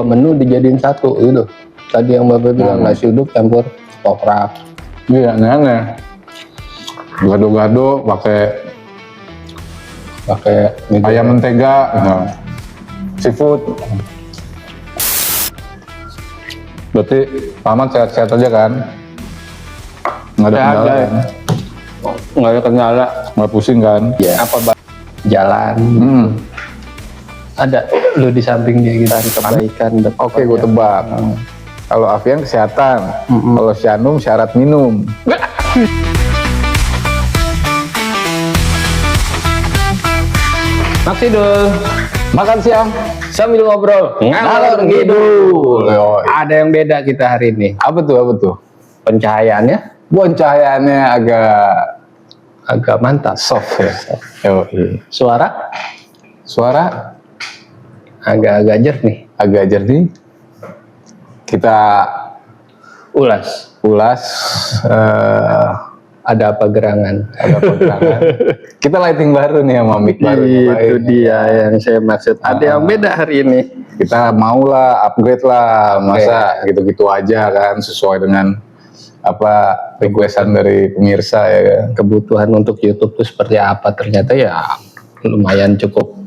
menu dijadiin satu gitu. Tadi yang Bapak bilang nasi uduk campur toprak. Iya, aneh-aneh. Gado-gado pakai ayam mentega, seafood. Berarti Pak Ahmad sehat-sehat aja kan? Nggak ada kendala ya. kan? Nggak ada kendala. Nggak pusing kan? Ya apa jalan? Ada lu di samping dia gitu kebaikan. Oke, gue tebak. Kalau Afian kesehatan, kalau Syanum syarat minum. Maksidul, Makan siang. sambil ngobrol ngalor ngidul. Yoi. Ada yang beda kita hari ini. Apa tuh? Apa tuh? Pencahayaannya Pencahayaannya agak mantap. soft ya. Yoi. Suara agak-agak jernih. Agak jernih. Kita Ulas. Ada apa gerangan? Kita lighting baru nih sama mic baru. Itu dia yang saya maksud. Ada yang beda hari ini. Kita maulah upgrade lah, masa gitu-gitu aja kan, sesuai dengan apa requestan dari pemirsa ya kan. Kebutuhan untuk YouTube tuh seperti apa, ternyata ya lumayan cukup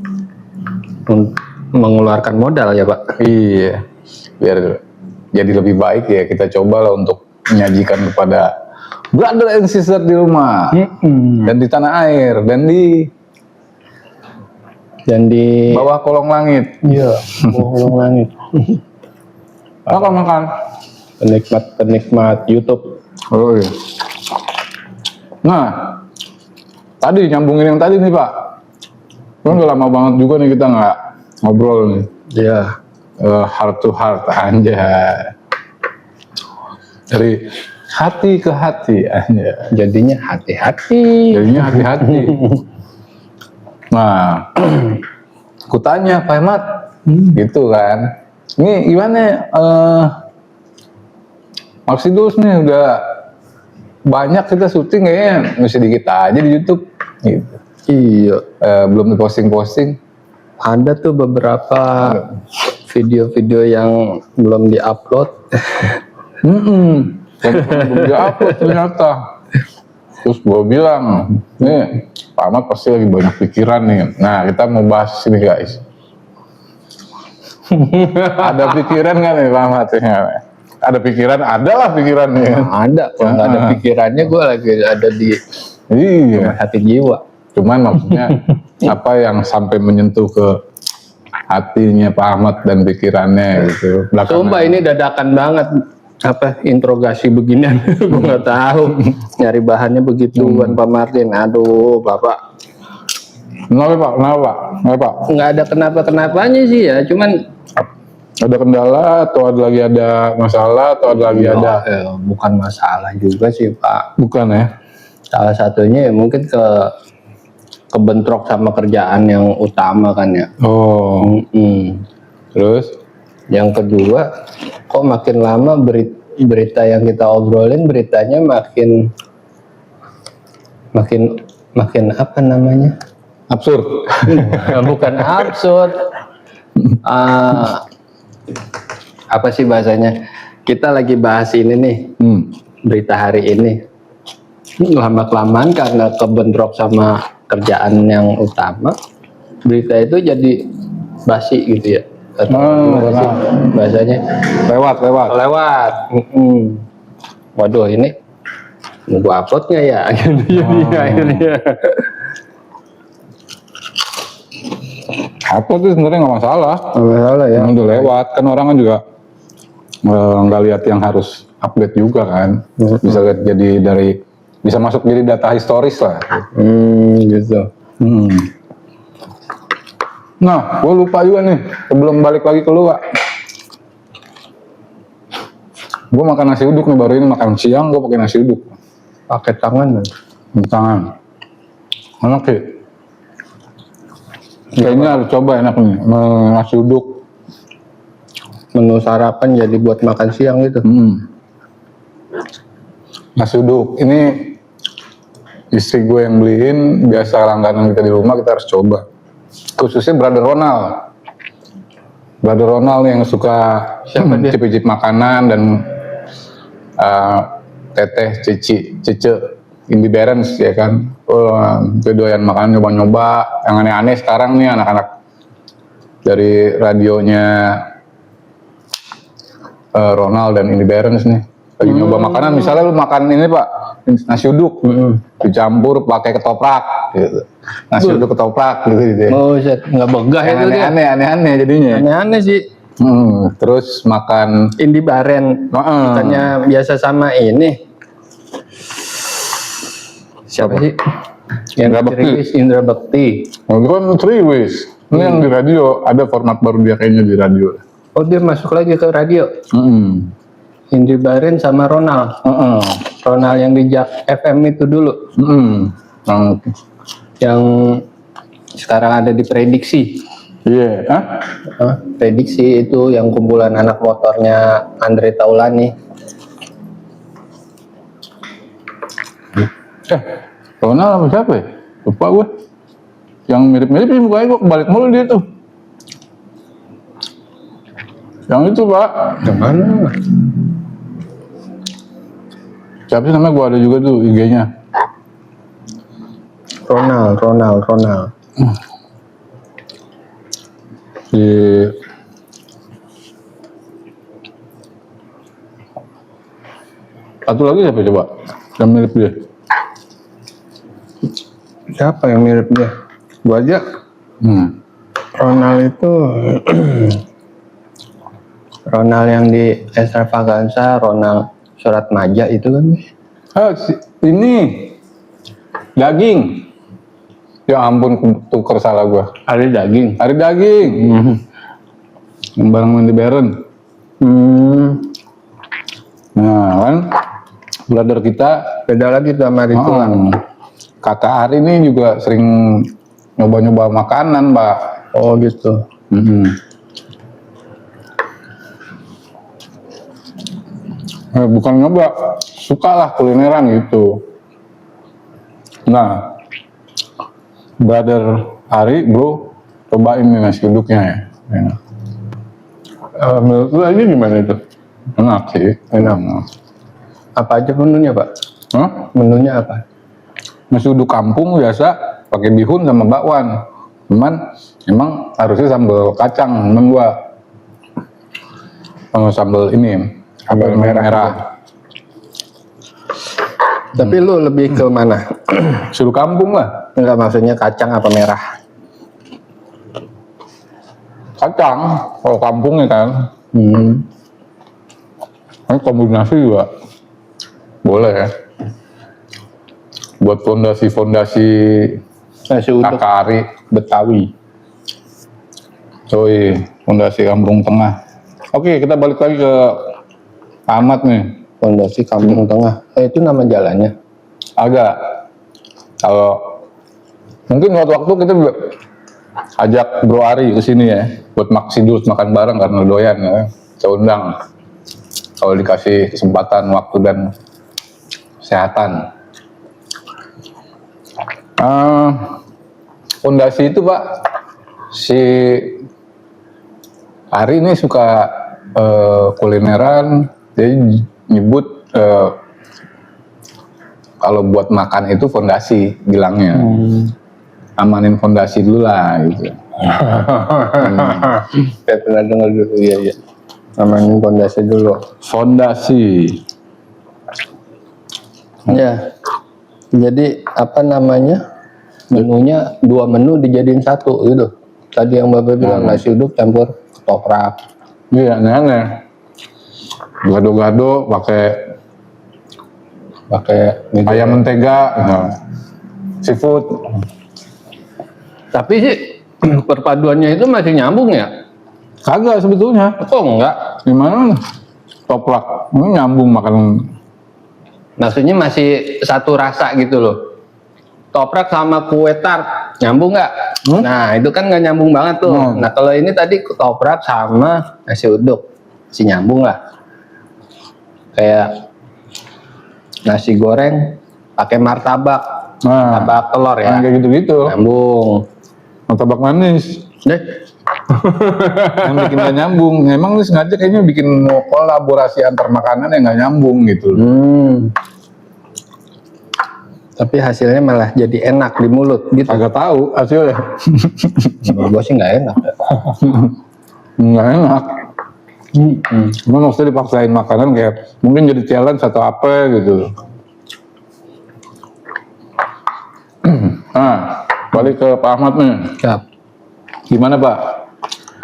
mengeluarkan modal ya Pak. Iya, biar jadi lebih baik ya kita cobalah untuk menyajikan kepada brother and sister di rumah dan di tanah air dan di bawah kolong langit. Iya, kolong langit. Makan. Penikmat YouTube. Oh iya. Nah, tadi nyambungin yang tadi nih Pak. Kan udah lama banget juga nih kita nggak ngobrol nih. Iya. Heart to heart aja. Dari hati ke hati aja. Jadinya hati-hati. Nah, aku tanya Pak Ahmad, gitu kan. Ini gimana? Maksidus nih udah banyak kita syuting kayaknya masih dikit aja di YouTube. Gitu. Iya. Belum diposting. Ada tuh beberapa video-video yang belum diupload. Belum diupload ternyata. Terus gue bilang, nih Pak Ahmad pasti lagi banyak pikiran nih. Nah, kita mau bahas ini guys. Ada pikiran nggak nih Pak Ahmad? Ada pikiran, adalah pikiran nih. Ada, kalau nggak ada pikirannya gue lagi ada di hati jiwa. Cuman maksudnya apa yang sampai menyentuh ke hatinya Pak Ahmad dan pikirannya gitu. Sumpah ini dadakan banget. Apa interogasi beginian gue nggak tahu, nyari bahannya begituan Pak Martin. Aduh Bapak, Kenapa Pak? nggak ada kenapa-kenapanya sih ya, cuman Ada kendala atau lagi ada masalah atau lagi ada? Bukan masalah juga sih Pak. Bukan ya? Salah satunya ya mungkin kebentrok sama kerjaan yang utama kan ya. Oh. Terus? Yang kedua, kok makin lama berita yang kita obrolin beritanya makin apa namanya? Absurd. Bukan absurd. Apa sih bahasanya? Kita lagi bahas ini nih, berita hari ini. Lama-kelamaan karena kebentrok sama kerjaan yang utama, berita itu jadi basi gitu ya. Bahasanya Lewat. Waduh, ini nunggu uploadnya ya. Akhirnya. Apa tuh sebenarnya nggak masalah. Ya. Udah lewat kan, orang kan juga nggak lihat yang harus update juga kan. Bisa lihat bisa masuk jadi data historis lah. Gitu. Nah, gue lupa juga nih, sebelum balik lagi ke lu, Pak. Gue makan nasi uduk nih, baru ini makan siang gue pakai nasi uduk. Pakai tangan. Tangan. Enak sih. Kayaknya harus coba enak nih, nasi uduk. Menu sarapan jadi buat makan siang gitu. Nasi uduk, ini istri gue yang beliin, biasa langganan kita di rumah, kita harus coba. Khususnya Brother Ronald Brother Ronald yang suka Siapa dia? cicip-cicip makanan dan teteh Cice Indi Barens ya kan. Doyan makan nyoba-nyoba yang aneh-aneh sekarang nih anak-anak dari radionya Ronald dan Indi Barens nih lagi nyoba makanan. Misalnya lu makan ini Pak, nasi uduk dicampur pakai ketoprak gitu. Nasi uduk ketoprak gitu. Oh, nggak begah Yang itu dia. aneh-aneh jadinya. Aneh-aneh sih. Terus makan Indi Baren. Bukannya biasa sama ini. Siapa sih? Indra Bekti. Indra Bekti. Oh, itu kan Triwis. Ini yang di radio, ada format baru dia kayaknya di radio. Oh, dia masuk lagi ke radio. Indi Baren sama Ronald. Ronald yang di Jak FM itu dulu. Yang sekarang ada di Prediksi. Iya, Prediksi itu yang kumpulan anak motornya Andre Taulani. Ronald sama siapa ya? Lupa gue. Yang mirip-mirip sih mukanya gue kebalik mulu dia tuh. Yang itu Pak. Yang mana? Siapa sih namanya, gue ada juga tuh IG-nya. Ronald. Di satu lagi siapa coba? Yang mirip dia. Siapa yang mirip dia? Gua aja. Ronald itu Ronald yang di Extravaganza, Ronald Surat Maja itu kan. Ini daging. Ya ampun, tuker salah gua. Hari daging. Yang bareng Indi Baren. Nah kan, brother kita Beda lagi tuh sama Rituan. Kakak Ari ini juga sering nyoba-nyoba makanan, Pak. Oh gitu. Bukan nyoba, suka lah kulineran gitu. Nah, brother Ari, bro, cobain nih nasi uduknya ya. Menurut lu aja gimana itu? Enak sih, enak. Apa aja menunya, Pak? Menunya apa? Nasi uduk kampung biasa pakai bihun sama bakwan. Cuman emang harusnya sambal kacang, temen gua. Sambal ini, sambal merah. Tapi lu lebih ke mana? Nasi uduk kampung lah. Enggak, maksudnya kacang apa merah? Kacang, kalau kampungnya kan. Ini kombinasi juga boleh ya. Buat fondasi Nasi uduk. Kakak Ari Betawi. Coy, fondasi Kampung Tengah. Oke, kita balik lagi ke Ahmad nih. Fondasi Kampung Tengah. Itu nama jalannya. Agak. Kalau mungkin waktu kita ajak Bro Ari ke sini ya, buat maksidus makan bareng karena doyan ya. Saya undang. Kalau dikasih kesempatan, waktu dan kesehatan. Fondasi itu Pak, si Ari ini suka kulineran, jadi nyebut kalau buat makan itu fondasi bilangnya. Amanin fondasi dulu lah gitu. Saya pernah dengar dulu, iya. Amanin fondasi dulu. Fondasi. Ya. Jadi apa namanya? Menunya 2 menu dijadiin 1 gitu. Tadi yang Bapak bilang nasi uduk campur ketoprak. Iya, aneh-aneh. Gado-gado pakai ayam mentega, seafood. Tapi sih perpaduannya itu masih nyambung ya? Kagak sebetulnya. Kok enggak? Gimana? Toprak, ini nyambung makan. Maksudnya masih satu rasa gitu loh. Toprak sama kue tart nyambung nggak? Nah itu kan nggak nyambung banget tuh. Nah kalau ini tadi toprak sama nasi uduk masih nyambung lah. Kayak nasi goreng pakai martabak, martabak telur ya. Kayak gitu-gitu. Nyambung. Martabak manis. Deh, Yang bikin gak nyambung. Emang lu sengaja kayaknya bikin kolaborasi antar makanan yang gak nyambung gitu. Tapi hasilnya malah jadi enak di mulut gitu. Agak tahu hasilnya. Menurut gue sih nggak enak. Nggak enak. Cuma maksudnya dipaksain makanan kayak mungkin jadi challenge atau apa gitu. Nah, balik ke Pak Ahmad nih. Siap. Gimana Pak?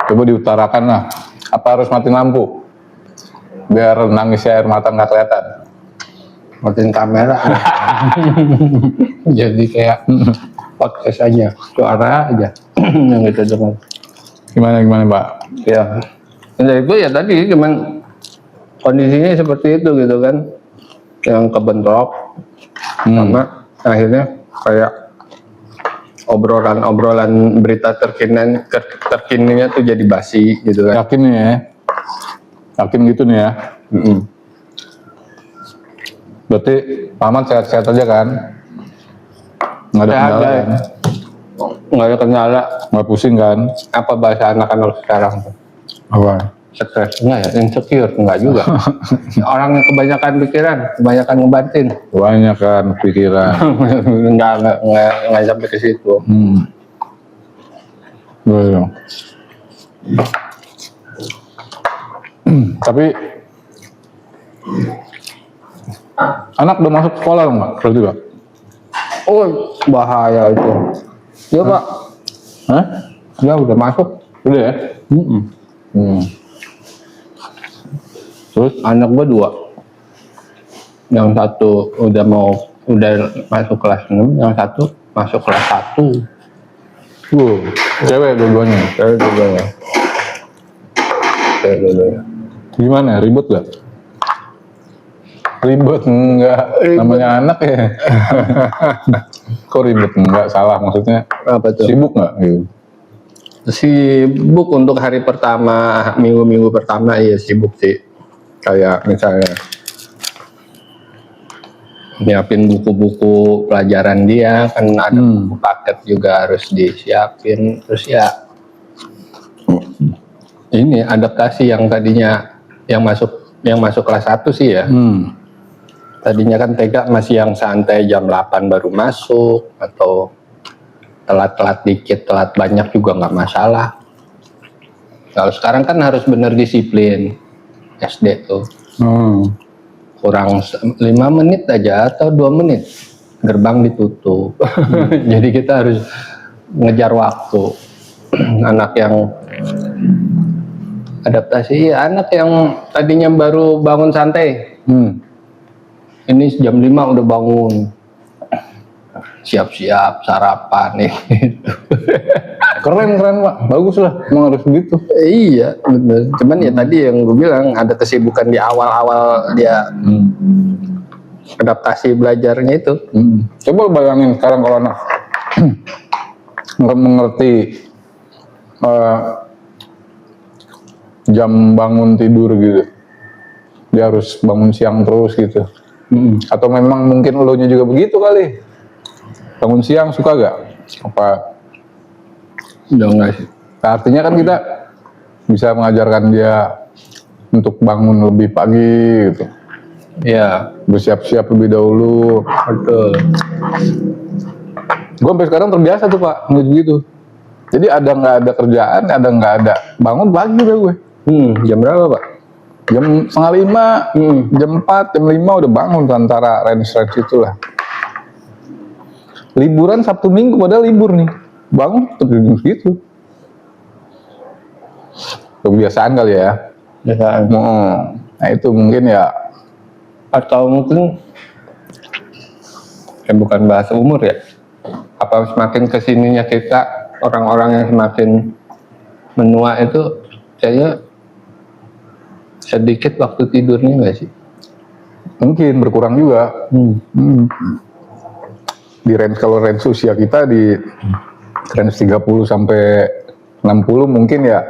Coba diutarakan lah. Apa harus mati lampu? Biar nangisnya air mata nggak kelihatan. Matiin kamera. Jadi kayak podcast aja, suara aja yang kita dengar. Gimana Pak? Ya, dari gue ya tadi cuman kondisinya seperti itu gitu kan, yang kebentrok sama akhirnya kayak obrolan berita terkininya tuh jadi basi gitu kan. Yakin nih ya? Yakin gitu nih ya? Berarti Pak Ahmad sehat-sehat aja kan? Nggak ada kendala kan? Nggak ada kendala. Nggak pusing kan? Apa bahasa anak-anak sekarang tuh? Apa? Stres enggak ya? Insecure enggak juga. Orang yang kebanyakan pikiran, kebanyakan ngebantin. Banyak kan pikiran. enggak sampai ke situ. Betul. Tapi anak udah masuk sekolah nggak? Berarti Pak? Oh, bahaya itu. Ya Pak, Hah? ya udah masuk. Udah ya? Terus anak gua 2. Yang satu udah masuk kelas 6, yang satu masuk kelas 1. Cewek dua-duanya. Cewek dua-duanya. Gimana? Ribet gak? Ribet enggak? Namanya anak ya. Kok ribet enggak? Salah maksudnya. Apa tuh? Sibuk nggak? Gitu. Sibuk untuk hari pertama, minggu-minggu pertama iya sibuk sih. Kayak misalnya nyiapin buku-buku pelajaran dia, kan ada buku paket juga harus disiapin. Terus ya ini adaptasi yang tadinya yang masuk kelas 1 sih ya. Tadinya kan TK masih yang santai, jam 8 baru masuk, atau telat-telat dikit, telat banyak juga nggak masalah. Kalau sekarang kan harus benar disiplin. SD tuh kurang 5 menit aja atau 2 menit gerbang ditutup. Jadi kita harus ngejar waktu. Anak yang adaptasi, anak yang tadinya baru bangun santai, ini jam 5 udah bangun, siap-siap sarapan nih. Keren Pak, bagus lah, emang harus begitu. Iya bener, cuman ya tadi yang gue bilang ada kesibukan di awal-awal dia adaptasi belajarnya itu. Coba bayangin sekarang kalau anak nggak mengerti jam bangun tidur gitu, dia harus bangun siang terus gitu. Atau memang mungkin lo nya juga begitu kali, bangun siang suka gak? Apa? Udah enggak sih. Artinya kan kita bisa mengajarkan dia untuk bangun lebih pagi gitu. Ya, Bersiap-siap lebih dahulu. betul. Gue sampai sekarang terbiasa tuh Pak, ngeliat gitu. Jadi ada nggak ada kerjaan, ada nggak ada bangun pagi dah gue. Jam berapa Pak? Jam 4:30, jam 4, jam 5 udah bangun antara range itulah. Liburan Sabtu Minggu padahal libur nih, bangun tetap gitu. Kebiasaan kali ya. Biasaan. Nah itu mungkin ya. Atau mungkin bukan bahasa umur ya. Apa semakin kesininya kita, orang-orang yang semakin menua itu kayaknya sedikit waktu tidurnya nggak sih? Mungkin berkurang juga. Di range, kalau range usia kita di range 30 sampai 60 mungkin ya,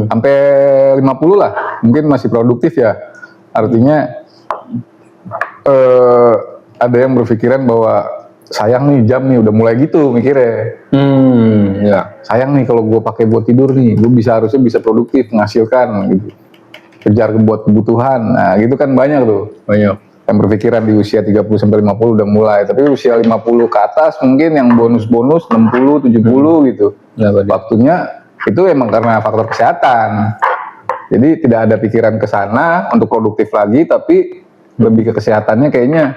sampai 50 lah, mungkin masih produktif ya. Artinya ada yang berpikiran bahwa sayang nih jam nih udah mulai gitu mikirnya. Ya. Sayang nih kalau gue pakai buat tidur nih, gue harusnya bisa produktif, menghasilkan gitu. Kejar buat kebutuhan. Nah, gitu kan banyak tuh. Banyak. Yang berpikiran di usia 30 sampai 50 udah mulai, tapi usia 50 ke atas mungkin yang bonus-bonus 60, 70 gitu. Ya, Waktunya itu emang karena faktor kesehatan. Jadi tidak ada pikiran ke sana untuk produktif lagi, tapi lebih ke kesehatannya kayaknya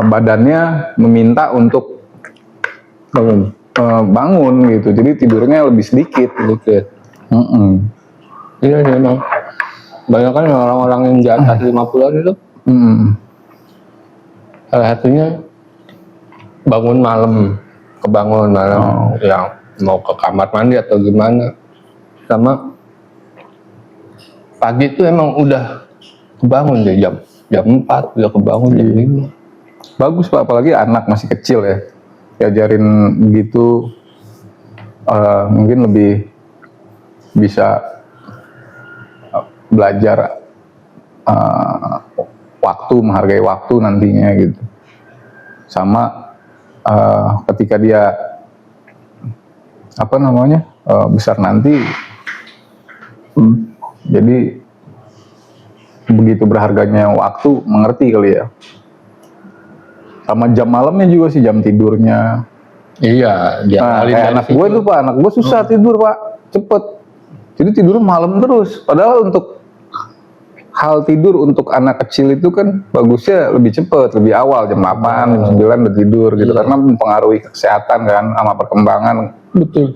badannya meminta untuk bangun gitu, jadi tidurnya lebih sedikit. Iya memang banyak kan orang-orang yang di atas 50-an itu salah satunya kebangun malam yang mau ke kamar mandi atau gimana, sama pagi itu emang udah kebangun deh jam 4 udah kebangun jam 5. Bagus Pak, apalagi anak masih kecil ya, diajarin begitu mungkin lebih bisa belajar waktu, menghargai waktu nantinya gitu. Sama ketika dia besar nanti, jadi begitu berharganya waktu, mengerti kali ya. Sama jam malamnya juga sih, jam tidurnya. Iya, Kayak anak gue tuh Pak, anak gue susah tidur Pak, cepet. Jadi tidurnya malam terus. Padahal untuk hal tidur untuk anak kecil itu kan bagusnya lebih cepet, lebih awal, jam 8, jam 9 udah tidur gitu. Karena mempengaruhi kesehatan kan, sama perkembangan. Betul.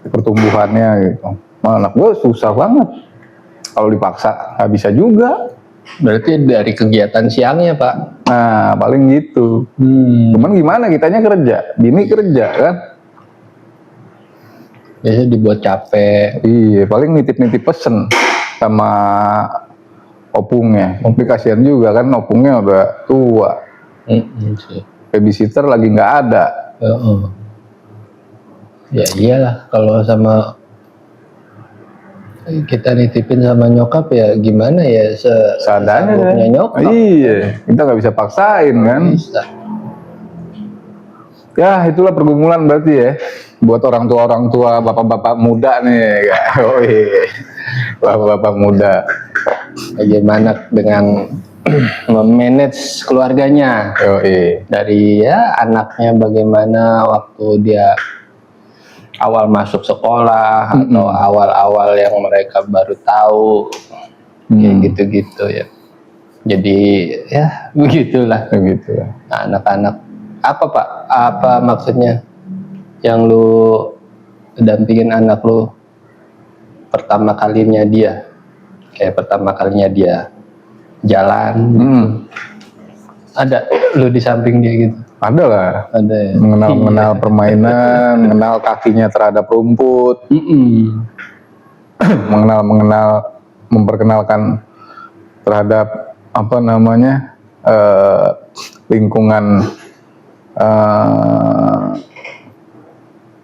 Pertumbuhannya gitu. Anak gue susah banget. Kalau dipaksa nggak bisa juga. Berarti dari kegiatan siangnya Pak. Nah paling gitu. Cuman gimana, kitanya kerja, bini kerja kan. Biasanya dibuat capek. Iya, paling nitip-nitip pesen sama opungnya. Tapi kasihan juga kan, opungnya udah tua. Babysitter lagi nggak ada. Ya iyalah, kalau sama kita nitipin sama nyokap ya gimana ya, seadanya nyokap. Iya, kita nggak bisa paksain kan. Bisa. Ya itulah pergumulan berarti ya, buat orang tua bapak-bapak muda nih. Bapak-bapak muda, bagaimana dengan memanage keluarganya. Dari ya anaknya bagaimana waktu dia awal masuk sekolah atau awal-awal yang mereka baru tahu, kayak gitu-gitu ya. Jadi ya begitulah. Nah, anak-anak apa Pak? Apa maksudnya yang lu dampingin anak lu pertama kalinya dia? Kayak pertama kalinya dia jalan. Ada lu di samping dia gitu? Ada lah. Ada ya? Mengenal permainan, mengenal kakinya terhadap rumput, memperkenalkan terhadap lingkungan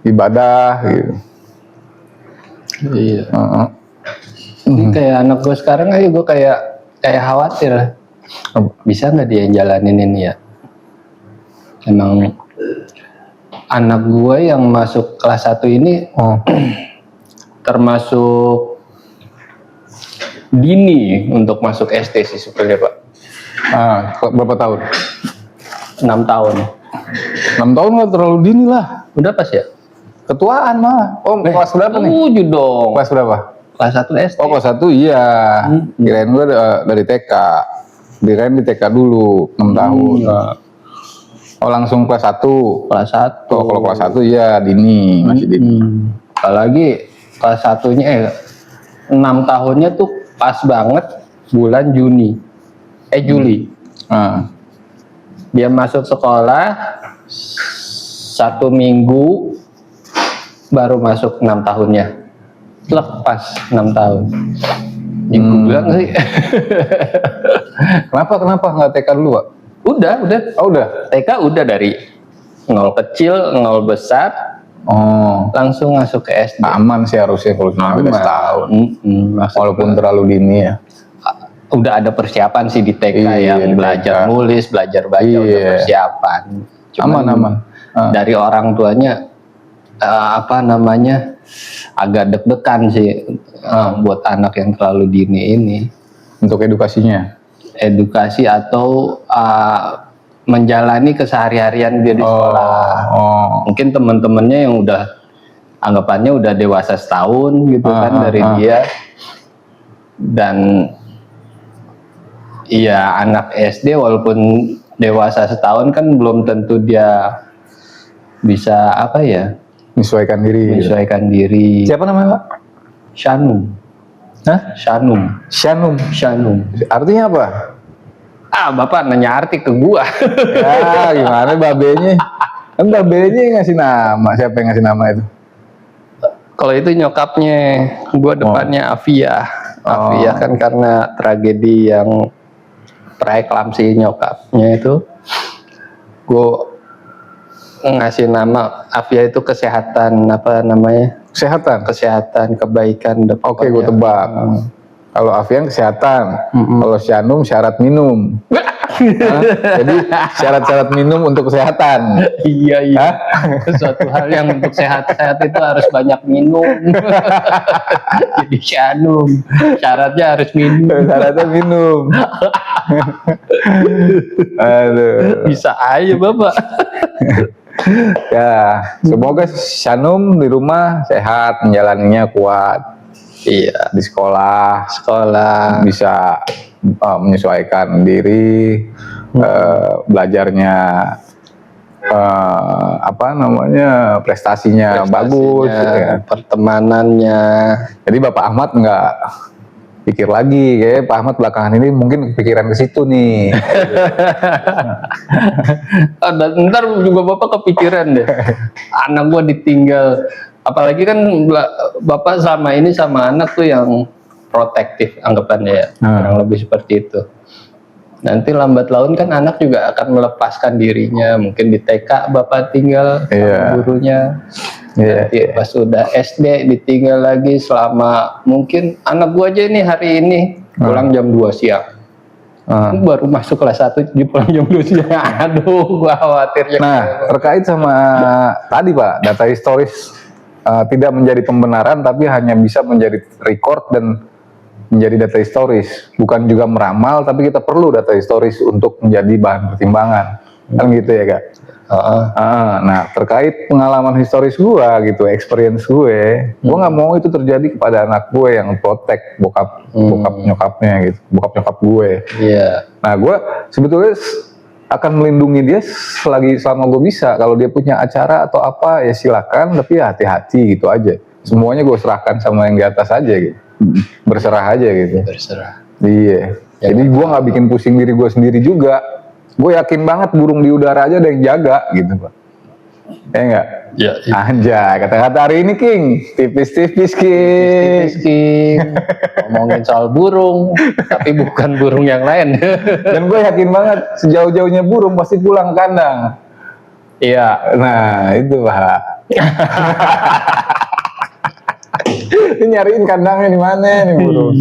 ibadah gitu. Iya. Ini kayak anak gue sekarang aja gue kayak khawatir lah. Bisa nggak dia jalanin ini ya? Emang anak gue yang masuk kelas 1 ini termasuk dini untuk masuk SD sih sebenarnya Pak. Berapa tahun? 6 tahun. 6 tahun nggak terlalu dini lah. Udah pas ya? Ketuaan malah. Kelas berapa nih? 7 dong. Kelas berapa? Kelas 1 SD. Kelas 1 iya. Kirain gue dari TK. Kirain di TK dulu 6 tahun. Langsung kelas 1. Kelas 1. Kalau kelas 1 iya dini, masih dini. Apalagi kelas 1-nya 6 tahunnya tuh pas banget bulan Juli. Dia masuk sekolah 1 minggu baru masuk 6 tahunnya. Lepas 6 tahun. Ibu bilang sih. Kenapa nggak TK dulu Pak? Udah. Udah. TK udah dari 0 kecil, 0 besar. Langsung masuk ke SD. Aman sih harusnya kalau cuma beda setahun. Walaupun terlalu dini ya. Udah ada persiapan sih di TK yang belajar nulis, belajar baca, udah persiapan. Cuman, aman. dari orang tuanya agak deg-degan sih buat anak yang terlalu dini ini. Untuk edukasinya. Edukasi atau menjalani keseharian dia di sekolah. Mungkin teman-temannya yang udah anggapannya udah dewasa setahun gitu kan dari dia. Dan iya, anak SD walaupun dewasa setahun kan belum tentu dia bisa Menyesuaikan diri. menyesuaikan diri. Siapa namanya, Pak? Shanum. Hah? Shanum. Shanum. Artinya apa? Bapak nanya arti ke gua. Ya, gimana babenya? Kan babenya yang ngasih nama. Siapa yang ngasih nama itu? Kalau itu nyokapnya, gua depannya Afia. Afia kan karena tragedi yang preeklamsi nyokapnya itu, gua ngasih nama Afia itu kesehatan, kesehatan, kebaikan. Oke, gue tebak. Kalau Afian kesehatan, kalau Shanum syarat minum. Jadi syarat-syarat minum untuk kesehatan. Iya. Suatu hal yang untuk sehat-sehat itu harus banyak minum. Jadi Shanum, syaratnya harus minum. Syaratnya minum. Aduh. Bisa aja Bapak. Ya, semoga Shanum di rumah sehat, menjalaninya kuat. Iya, Di sekolah bisa menyesuaikan diri, belajarnya prestasinya bagus, ya. Pertemanannya. Jadi Bapak Ahmad nggak pikir lagi, kayak Pak Ahmad belakangan ini mungkin kepikiran ke situ nih. Ntar juga Bapak kepikiran deh, anak gua ditinggal. Apalagi kan Bapak sama ini sama anak tuh yang protektif anggapannya ya, kurang lebih seperti itu. Nanti lambat laun kan anak juga akan melepaskan dirinya, mungkin di TK Bapak tinggal sama gurunya. Nanti pas udah SD ditinggal lagi selama, mungkin anak gua aja ini hari ini pulang jam 2 siang. Baru masuk kelas 1 pulang jam 2 siang. Aduh, gua khawatirnya. Nah, terkait sama tadi Pak, data historis tidak menjadi pembenaran tapi hanya bisa menjadi record dan menjadi data historis, bukan juga meramal, tapi kita perlu data historis untuk menjadi bahan pertimbangan, kan gitu ya Kak? Nah, terkait pengalaman historis gua gitu, experience gue, gua nggak mau itu terjadi kepada anak gue yang protect bokap nyokapnya gitu, bokap nyokap gue. Iya. Nah, gua sebetulnya akan melindungi dia selama gue bisa. Kalau dia punya acara atau apa ya silakan, tapi ya hati-hati gitu aja. Semuanya gue serahkan sama yang di atas aja gitu. Berserah aja gitu. Berserah. Iya. Jadi gue nggak bikin pusing diri gue sendiri juga. Gue yakin banget burung di udara aja ada yang jaga gitu Pak. Ya enggak? Ya, Anjay, kata-kata hari ini King, tipis-tipis King. Ngomongin soal burung, tapi bukan burung yang lain. Dan gue yakin banget sejauh-jauhnya burung pasti pulang ke kandang. Iya. Nah, itu Pak. Ini nyariin kandangnya di mana nih burung?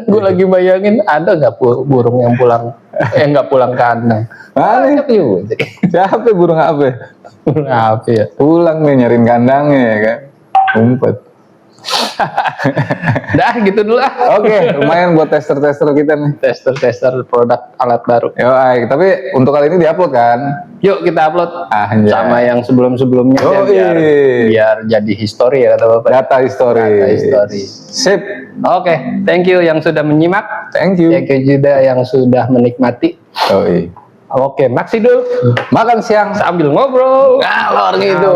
Gue lagi bayangin ada nggak burung yang pulang, nggak pulang kandang? Mana? Siapa burung apa? Burung apa ya? Pulang nih nyariin kandangnya ya kan? Umpet. Dah gitu dulu lah. Oke, lumayan buat tester-tester kita nih. Tester produk alat baru. Yo, tapi untuk kali ini diupload kan? Yuk kita upload Anjay. sama yang sebelum-sebelumnya biar jadi histori ya kata Bapak. Data histori. Sip. Oke, thank you yang sudah menyimak. Thank you. Thank you juga yang sudah menikmati. Oke, Maksidul makan siang sambil ngobrol ngalor gitu.